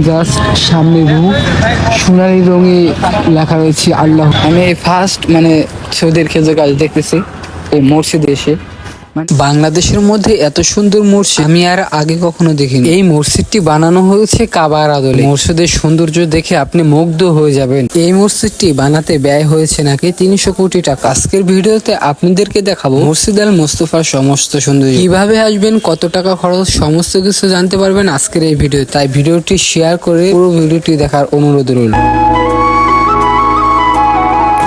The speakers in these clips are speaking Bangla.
জাস্ট সামনে সোনালী রঙে লেখা রয়েছে আল্লাহ। আমি ফার্স্ট সৌদির খেজুর গাছ দেখতেছি এই মসজিদে এসে। বাংলাদেশের মধ্যে এত সুন্দর মসজিদ আমি আর আগে কখনো দেখিনি। এই মসজিদটি বানানো হয়েছে কাবার আদলে। মসজিদের সৌন্দর্য দেখে আপনি মুগ্ধ হয়ে যাবেন। এই মসজিদটি বানাতে ব্যয় হয়েছে নাকি 300 কোটি টাকা। আজকের ভিডিওতে আপনাদেরকে দেখাবো মসজিদ আল মুস্তফার সমস্ত সৌন্দর্য, কিভাবে আসবেন, কত টাকা খরচ, সমস্ত কিছু জানতে পারবেন আজকের এই ভিডিও। তাই ভিডিওটি শেয়ার করে পুরো ভিডিওটি দেখার অনুরোধ রইল।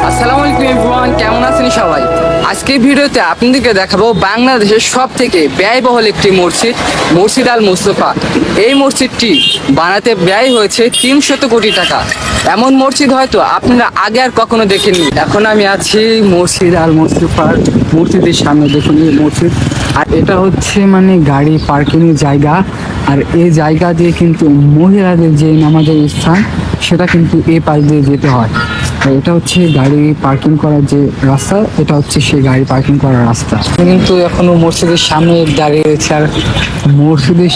আসসালামু আলাইকুম এভরিওয়ান, কেমন আছেন সবাই? আজকের ভিডিওতে আপনাদেরকে দেখাবো বাংলাদেশের সব থেকে ব্যয়বহুল একটি মসজিদ, মসজিদ আল মুস্তফা। এই মসজিদটি বানাতে ব্যয় হয়েছে 300 কোটি টাকা। এমন মসজিদ হয়তো আপনারা আগে আর কখনো দেখেননি। এখন আমি আছি মসজিদ আল মুস্তফার মসজিদের সামনে। দেখুন এই মসজিদ, আর এটা হচ্ছে গাড়ি পার্কিং এর জায়গা। আর এই জায়গা দিয়ে কিন্তু মহিলাদের যে নামাজের স্থান সেটা কিন্তু এই পাশ দিয়ে যেতে হয়। এটা হচ্ছে গাড়ি পার্কিং করার যে রাস্তা, এটা হচ্ছে সেই গাড়ি পার্কিং করার রাস্তা। কিন্তু এখনো মসজিদের সামনে দাঁড়িয়ে রয়েছে। আর মসজিদের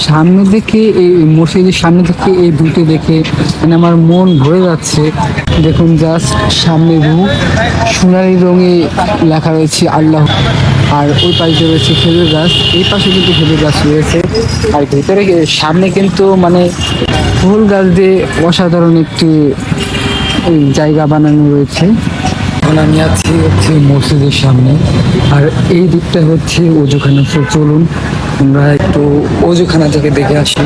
সামনে থেকে এই দুটো দেখে আমার মন ভরে যাচ্ছে। দেখুন জাস্ট সামনে সোনালী রঙে লেখা রয়েছে আল্লাহ। আর ওই পাশে রয়েছে খেজুর গাছ, এই পাশে কিন্তু খেজুর গাছ রয়েছে। আর ভেতরে সামনে কিন্তু ফুল গাছ দিয়ে অসাধারণ একটি জায়গা বানানো রয়েছে। এখন আমি আছি মসজিদের সামনে, আর এই দিকটা হচ্ছে ওজুখানা। চলুন আমরা একটু ওজুখানা থেকে দেখে আসি।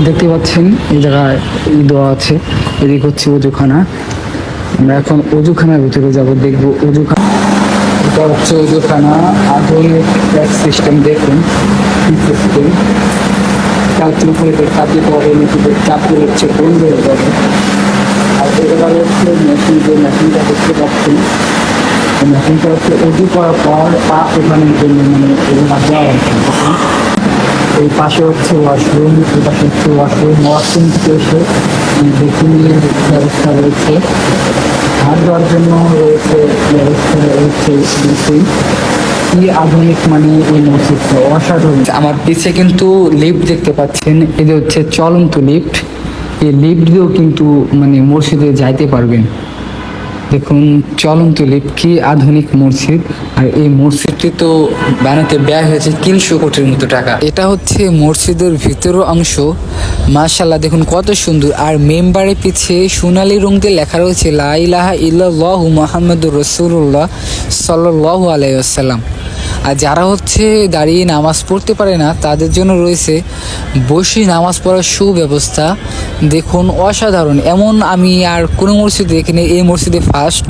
দেখতে পাচ্ছেন এই জায়গায় দেওয়া আছে, এদিক হচ্ছে ওজুখানা। আমরা এখন ওজুখানার ভিতরে যাব, দেখবো ওজুখানা। এটা হচ্ছে ওজুখানা, আধুনিক সিস্টেম। দেখুন চাপের পরে চাপে হচ্ছে বন্ধ হয়ে যাবে। আর এটা হচ্ছে মেশিন, যে মেশিনটা দেখতে পাচ্ছি, মেশিনটা হচ্ছে উঁচু করার পর পা ওঠানোর জন্য দেওয়া হচ্ছে। এই পাশে হচ্ছে ওয়াশরুম, এই পাশে হচ্ছে ওয়াশরুম থেকে এসে বেসিনের ব্যবস্থা রয়েছে। হাত দেওয়ার জন্য রয়েছে ব্যবস্থা রয়েছে। কি আধুনিক এই মসজিদটা অসাধারণ। আমার পিছে কিন্তু লিফট দেখতে পাচ্ছেন, এই যে হচ্ছে চলন্ত লিফট। এই লিফট দিয়েও কিন্তু মসজিদে যাইতে পারবেন। দেখুন চলন্ত লিফট, কি আধুনিক মসজিদ। আর এই মসজিদটি তো বানাতে ব্যয় হয়েছে 300 কোটির মতো টাকা। এটা হচ্ছে মসজিদের ভিতরের অংশ। মাশাআল্লাহ দেখুন কত সুন্দর। আর মেম্বারের পিছে সোনালী রং দিয়ে লেখা রয়েছে লা ইলাহা ইল্লাল্লাহু মুহাম্মাদুর রাসূলুল্লাহ সাল্লাল্লাহু আলাইহি ওয়াসাল্লাম। আর যারা দাঁড়িয়ে নামাজ পড়তে পারে না তাদের জন্য রয়েছে বসে নামাজ পড়ার সুব্যবস্থা। দেখুন অসাধারণ, এমন আমি আর কোনো মসজিদ দেখিনি। এই মসজিদে ফার্স্ট।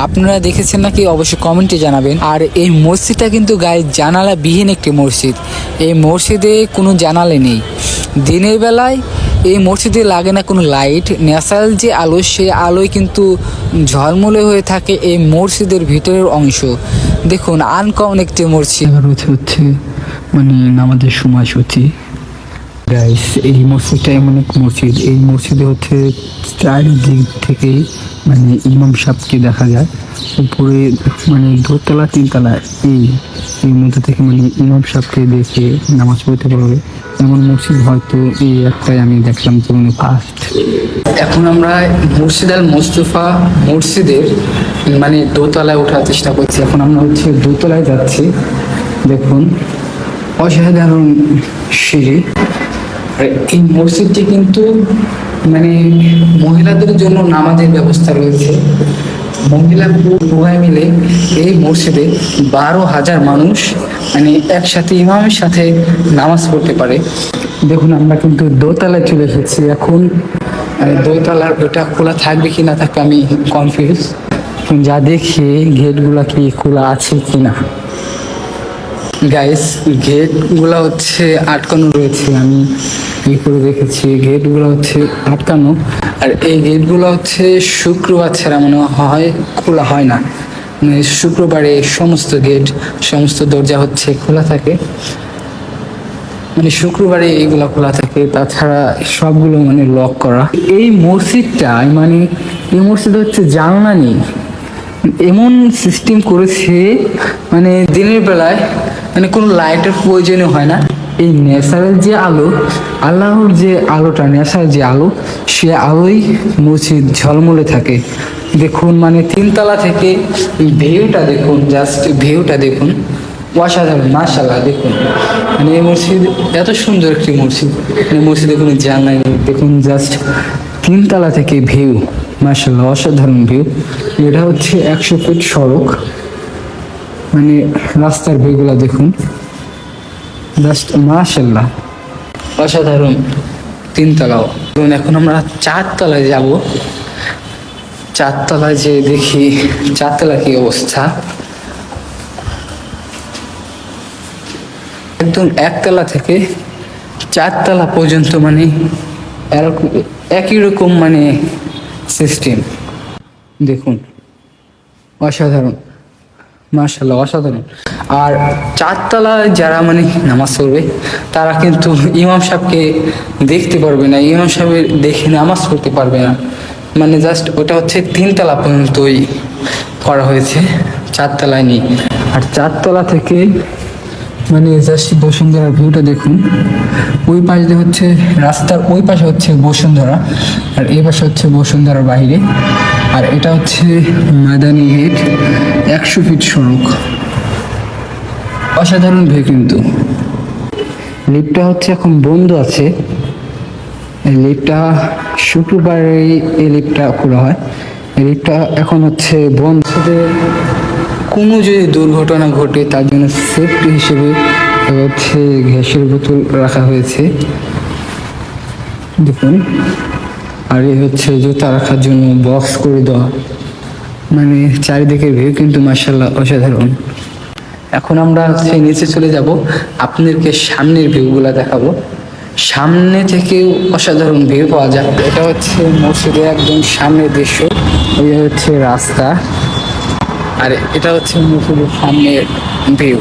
আপনারা দেখেছেন নাকি অবশ্যই কমেন্টে জানাবেন। আর এই মসজিদটা কিন্তু গায়ে জানালা বিহীন একটি মসজিদ। এই মসজিদে কোনো জানালা নেই। দিনের বেলায় এই মসজিদে লাগে না কোনো লাইট, ন্যাচারাল যে আলো সেই আলোয় কিন্তু ঝলমলে হয়ে থাকে এই মসজিদের ভিতরের অংশ। দেখুন আনকমন একটি মসজিদ হচ্ছে নামাজের সময়সূচি। গাইস এই মসজিদটা এমন এক মসজিদ, এই মসজিদে হচ্ছে চারিদিক থেকেই ইমাম সাহেবকে দেখা যায়। উপরে দোতলা তিনতলা এই মধ্যে থেকে ইমাম সাহেবকে দেখে নামাজ পড়তে পারবে। এমন মসজিদ হয়তো এই একটাই আমি দেখলাম জীবনে ফার্স্ট। এখন আমরা মসজিদ আল মুস্তফা মসজিদের দোতলায় ওঠার চেষ্টা করছি। এখন আমরা দোতলায় যাচ্ছি। দেখুন অসাধারণ সিঁড়ি। এই মসজিদটি কিন্তু মহিলাদের জন্য নামাজের ব্যবস্থা রয়েছে। মহিলা উভয় মিলে এই মসজিদে 12,000 মানুষ একসাথে ইমামের সাথে নামাজ পড়তে পারে। দেখুন আমরা কিন্তু দোতলায় চলে এসেছি। এখন দোতলার ওটা খোলা থাকবে কি না থাকবে আমি কনফিউজ। যা দেখি গেটগুলা কি খোলা আছে কিনা। গাইস গেটগুলো আটকানো রয়েছে, আমি করে দেখেছি গেটগুলো আটকানো। আর এই গেটগুলো শুক্রবার ছাড়া মনে হয় খোলা হয় না। শুক্রবারে সমস্ত গেট, সমস্ত দরজা খোলা থাকে। শুক্রবারে এইগুলা খোলা থাকে, তাছাড়া সবগুলো লক করা। এই মসজিদটা এই মসজিদে জানলা নেই, এমন সিস্টেম করেছে দিনের বেলায় কোনো লাইটের প্রয়োজনই হয় না। এই ন্যাচারাল যে আলো, আল্লাহর যে আলোটা, ন্যাচারাল যে আলো, সে আলোই মসজিদ ঝলমলে থাকে। দেখুন মানে তিনতলা থেকে ভিউটা দেখুন, জাস্ট ভিউটা দেখুন, অসাধারণ মাশাআল্লাহ। দেখুন মানে এই মসজিদ এত সুন্দর একটি মসজিদ, মানে মসজিদে কোনো জানলা নেই। দেখুন জাস্ট তিনতলা থেকে ভিউ, মাশাআল্লাহ অসাধারণ ভিউ। এটা হচ্ছে 100 ফিট সড়ক, মানে রাস্তার ভিউগুলো দেখুন, জাস্ট মাশাআল্লাহ অসাধারণ। তিনতলাও। এবং এখন আমরা 4তলায় যাব। 4তলায় যে দেখি 4তলা কি অবস্থা। একদম 1তলা থেকে 4তলা পর্যন্ত মানে এরকম একই রকম মানে সিস্টেম। দেখুন অসাধারণ মাশাআল্লাহ অসাধারণ। আর 4তলায় যারা মানে নামাজ পড়বে তারা কিন্তু ইমাম সাহেবকে দেখতে পারবে না, ইমাম সাহেবের দেখে নামাজ পড়তে পারবে না। মানে জাস্ট ওটা হচ্ছে 3তলা পর্যন্তই করা হয়েছে, 4তলায় নেই। আর 4তলা থেকে মানে জাস্ট বসুন্ধরা ভিউটা দেখুন। ওই পাশে হচ্ছে রাস্তার ওই পাশে হচ্ছে বসুন্ধরা, আর এই পাশে হচ্ছে বসুন্ধরার বাইরে। আর এটা হচ্ছে মাদানী গেট, 100 ফিট সড়ক, অসাধারণ ভিউ। কিন্তু লিফটটা হচ্ছে এখন বন্ধ আছে। এই লিফটটা শুক্রবারে এই লিফটটা খোলা হয়, এই লিফটটা এখন হচ্ছে বন্ধ। কোনো যদি দুর্ঘটনা ঘটে তার জন্য সেফটি হিসেবে হচ্ছে গ্যাসের বোতল রাখা হয়েছে দেখুন। আর এই হচ্ছে জুতা রাখার জন্য বক্স করে দেওয়া। মানে চারিদিকের ভিউ কিন্তু মাশাআল্লাহ অসাধারণ। এখন আমরা হচ্ছে নিচে চলে যাব, আপনাদেরকে সামনের ভিউগুলা দেখাবো। সামনে থেকেও অসাধারণ ভিউ পাওয়া যায়। এটা হচ্ছে মসজিদের একদম সামনের দৃশ্য, এই হচ্ছে রাস্তা, আর এটা হচ্ছে মসজিদের সামনের ভিউ।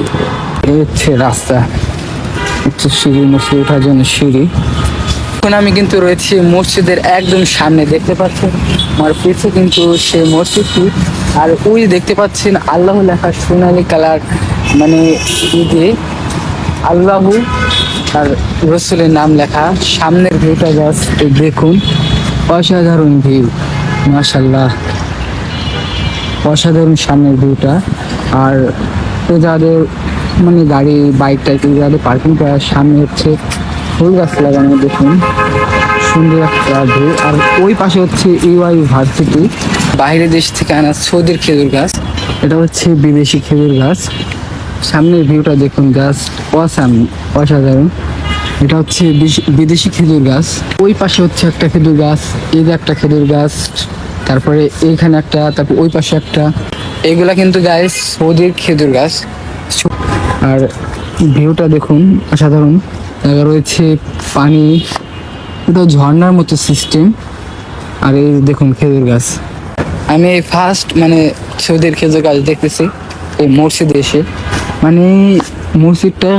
এই হচ্ছে রাস্তা, হচ্ছে সিঁড়ি, মসজিদে ওঠার জন্য সিঁড়ি। এখন আমি কিন্তু রয়েছি মসজিদের একদম সামনে, দেখতে পাচ্ছেন আমার পিছনে কিন্তু সেই মসজিদটি। আর ওই দেখতে পাচ্ছেন আল্লাহ লেখা সোনালী কালার, মানে ঈদে আল্লাহু আর রসুলের নাম লেখা। সামনের ভিউটা জাস্ট দেখুন, অসাধারণ ভিউ মাশাআল্লাহ অসাধারণ সামনের ভিউটা। আর যাদের মানে গাড়ি বাইক টাইপ যাদের পার্কিং করার সামনে হচ্ছে ফুল গাছ লাগানো, দেখুন সুন্দর একটা ভিউ। আর ওই পাশে হচ্ছে ইউআই ভার্সিটি, বাইরের দেশ থেকে আনা সৌদির খেজুর গাছ, এটা হচ্ছে বিদেশি খেজুর গাছ। সামনের ভিউটা দেখুন, গাছ অসাধারণ। এটা হচ্ছে বিদেশি খেজুর গাছ। ওই পাশে হচ্ছে একটা খেজুর গাছ, এই যে একটা খেজুর গাছ, তারপরে এইখানে একটা, তারপর ওই পাশে একটা। এগুলা কিন্তু গাইস সৌদির খেজুর গাছ। আর ভিউটা দেখুন অসাধারণ। রয়েছে পানি, এটা ঝর্ণার মতো সিস্টেম। আর এই দেখুন খেজুর গাছ। আমি ফার্স্ট মানে সৌদির খেজুর গাছ দেখতেছি এই মসজিদে এসে। মানে মসজিদটা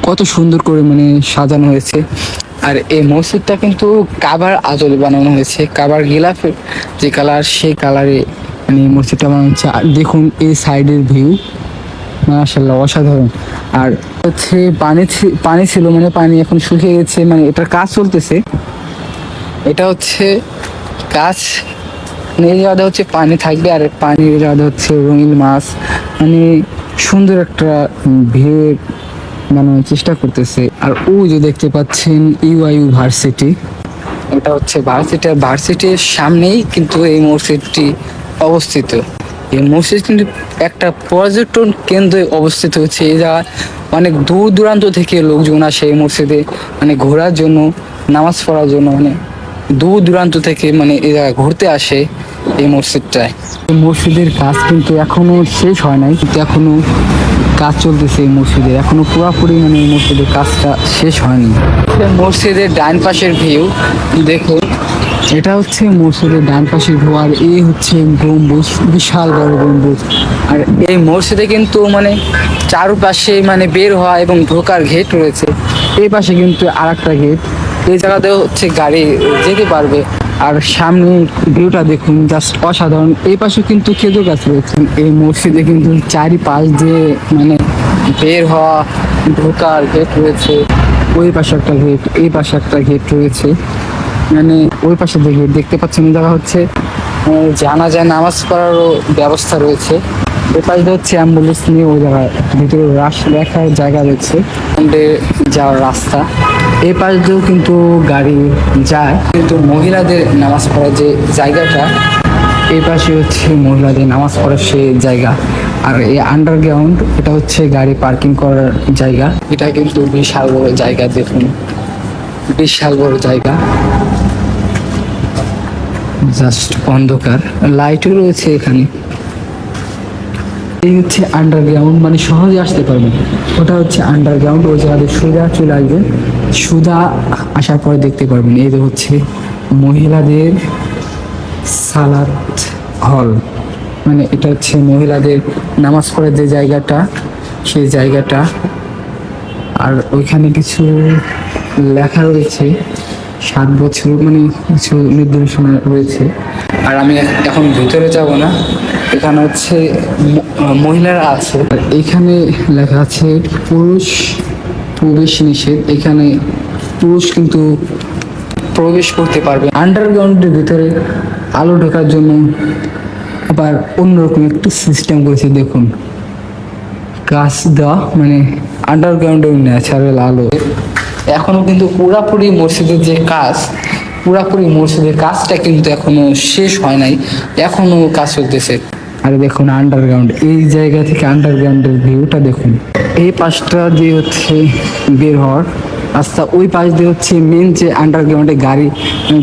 কত সুন্দর করে মানে সাজানো হয়েছে। আর এই মসজিদটা কিন্তু কাবার আদলে বানানো হয়েছে, কাবার গিলাফের যে কালার সেই কালারে মানে মসজিদটা বানানো হচ্ছে। আর দেখুন এই সাইডের ভিউ মাশাআল্লাহ অসাধারণ। আর হচ্ছে পানি ছিল, মানে পানি এখন শুকিয়ে গেছে, মানে এটার কাজ চলতেছে। এটা হচ্ছে কাজ, মানে এই জায়গাটা হচ্ছে পানি থাকবে, আর পানির জায়গাটা হচ্ছে রঙিন মাছ। মানে সুন্দর একটা ভিউ বানানোর চেষ্টা করতেছে। আর ওই যে দেখতে পাচ্ছেন ইউআইউ ভার্সিটি, এটা হচ্ছে ভার্সিটির সামনেই কিন্তু এই মসজিদটি অবস্থিত। এই মসজিদ কিন্তু একটা পর্যটন কেন্দ্রে অবস্থিত হচ্ছে। এই জায়গায় অনেক দূর দূরান্ত থেকে লোকজন আসে এই মসজিদে, মানে ঘোরার জন্য, নামাজ পড়ার জন্য, মানে দূর দূরান্ত থেকে মানে এই জায়গায় ঘুরতে আসে এই মসজিদটায়। এই মসজিদের কাজ কিন্তু এখনো শেষ হয় নাই, কিন্তু এখনো কাজ চলতেছে এই মসজিদে, এখনো পুরোপুরি মানে এই মসজিদের কাজটা শেষ হয়নি। মসজিদের ডান পাশের ভিউ দেখুন, এটা হচ্ছে মসজিদের ডান পাশের ভিউ। আর এই হচ্ছে গম্বুজ, বিশাল বড় গম্বুজ। আর এই মসজিদে কিন্তু মানে চারপাশে মানে বের হওয়া এবং ঢোকার গেট রয়েছে। এই পাশে কিন্তু আর একটা গেট, এই জায়গাতে হচ্ছে গাড়ি যেতে পারবে। আর সামনে ভিউটা দেখুন, জাস্ট অসাধারণ। এই পাশে কিন্তু খেজুর গাছ রয়েছে। এই মসজিদে কিন্তু চারিপাশ দিয়ে মানে বের হওয়া ঢোকার গেট রয়েছে, ওই পাশে একটা গেট, এই পাশে একটা গেট রয়েছে। মানে ওই পাশে যে গেট দেখতে পাচ্ছেন দেখা হচ্ছে জানাজায় নামাজ পড়ারও ব্যবস্থা রয়েছে। ওই পাশে হচ্ছে অ্যাম্বুলেন্স নিয়ে ওই জায়গায় ভিতরে রাশ লেখার জায়গা রয়েছে, যাওয়ার রাস্তা। এই পাশ দিয়েও কিন্তু গাড়ি যায়, কিন্তু মহিলাদের নামাজ পড়ার যে জায়গাটা, এই পাশে হচ্ছে মহিলাদের নামাজ পড়ার সে জায়গা। আর এই আন্ডারগ্রাউন্ড এটা হচ্ছে গাড়ি পার্কিং করার জায়গা। এটা কিন্তু বিশাল বড় জায়গা, দেখুন বিশাল বড় জায়গা। জাস্ট অন্ধকার, লাইটও রয়েছে এখানে। এই হচ্ছে আন্ডারগ্রাউন্ড, মানে সহজে আসতে পারবেন। ওটা হচ্ছে আন্ডারগ্রাউন্ড, ওই জায়গাতে সোজা চলে আসবেন, সোজা আসার পরে দেখতে পারবেন এই যে হচ্ছে মহিলাদের সালাত হল। মানে এটা হচ্ছে মহিলাদের নামাজ পড়ার যে জায়গাটা, সেই জায়গাটা। আর ওইখানে কিছু লেখা রয়েছে, 7 বছর মানে কিছু নির্দেশনা রয়েছে। আর আমি এখন ভিতরে যাব না, এখানে হচ্ছে মহিলারা আছে। এখানে লেখা আছে পুরুষ প্রবেশ নিষেধ। এখানে পুরুষ কিন্তু প্রবেশ করতে পারবে। আন্ডারগ্রাউন্ডের ভিতরে আলো ঢোকার জন্য আবার অন্যরকম একটু সিস্টেম করেছে, দেখুন গাছ দেওয়া, মানে আন্ডারগ্রাউন্ডের ন্যাচারাল আলো। এখনো কিন্তু পুরাপুরি মসজিদের যে কাজ, পুরাপুরি মসজিদের কাজটা কিন্তু এখনো শেষ হয় নাই, এখনো কাজ চলতেছে। আর দেখুন আন্ডারগ্রাউন্ড, এই জায়গা থেকে আন্ডারগ্রাউন্ডের ভিউটা দেখুন। এই পাশটা দিয়ে হচ্ছে বের হওয়ার রাস্তা, ওই পাশ দিয়ে হচ্ছে মেন যে আন্ডারগ্রাউন্ডে গাড়ি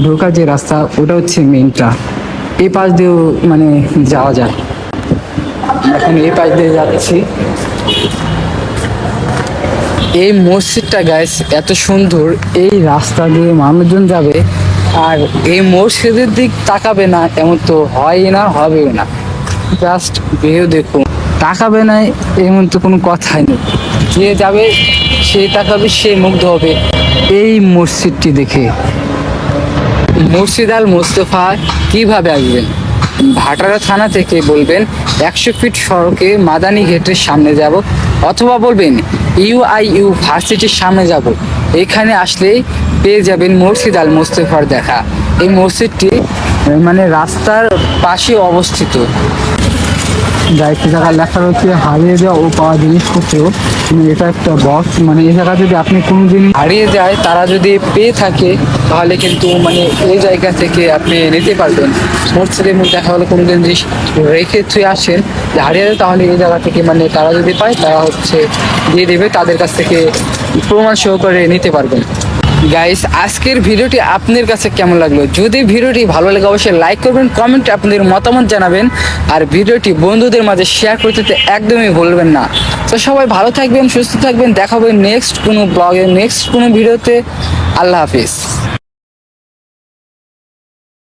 ঢোকার যে রাস্তা, ওটা হচ্ছে মেনটা। এই পাশ দিয়েও মানে যাওয়া যায়। এখন এই পাশ দিয়ে যাচ্ছি। এই মসজিদটা গাইস এত সুন্দর, এই রাস্তা দিয়ে মানুষজন যাবে আর এই মসজিদের দিক তাকাবে না এমন তো হয় না, হবেও না। জাস্ট ভিউ দেখুন, তাকাবে না এমন তো কোনো কথাই নেই। যে যাবে সে তাকাবে, সে মুগ্ধ হবে এই মসজিদটি দেখে। মসজিদ আল মোস্তফা কিভাবে আসবেন? ভাটারা থানা থেকে বলবেন 100 ফিট সড়কে মাদানী গেটের সামনে যাব, অথবা বলবেন ইউআইইউ ভার্সিটির সামনে যাব। এখানে আসলেই পেয়ে যাবেন মসজিদ আল মোস্তফার দেখা। এই মসজিদটি মানে রাস্তার পাশে অবস্থিত। একটা জায়গায় লেখা রয়েছে হারিয়ে যাওয়া ও পাওয়া জিনিসপত্র। এটা একটা বক্স, মানে এই জায়গা যদি আপনি কোনো জিনিস হারিয়ে যায়, তারা যদি পেয়ে থাকে তাহলে কিন্তু মানে এই জায়গা থেকে আপনি নিতে পারবেন। মসজিদের মধ্যে দেখা হলে কোনো জিনিস রেখে থুয়ে আসেন, হারিয়ে যায়, তাহলে এই জায়গা থেকে মানে তারা যদি পায় তারা হচ্ছে দিয়ে দেবে, তাদের কাছ থেকে প্রমাণ সহকারে নিতে পারবেন। গাইস, আজকের ভিডিওটি আপনার কাছে কেমন লাগলো? যদি ভিডিওটি ভালো লাগে অবশ্যই লাইক করবেন, কমেন্টে আপনাদের মতামত জানাবেন, আর ভিডিওটি বন্ধুদের মাঝে শেয়ার করতে একদমই ভুলবেন না। তো সবাই ভালো থাকবেন, সুস্থ থাকবেন, দেখা হবে নেক্সট কোনো ব্লগে, নেক্সট কোনো ভিডিওতে। আল্লাহ হাফিজ।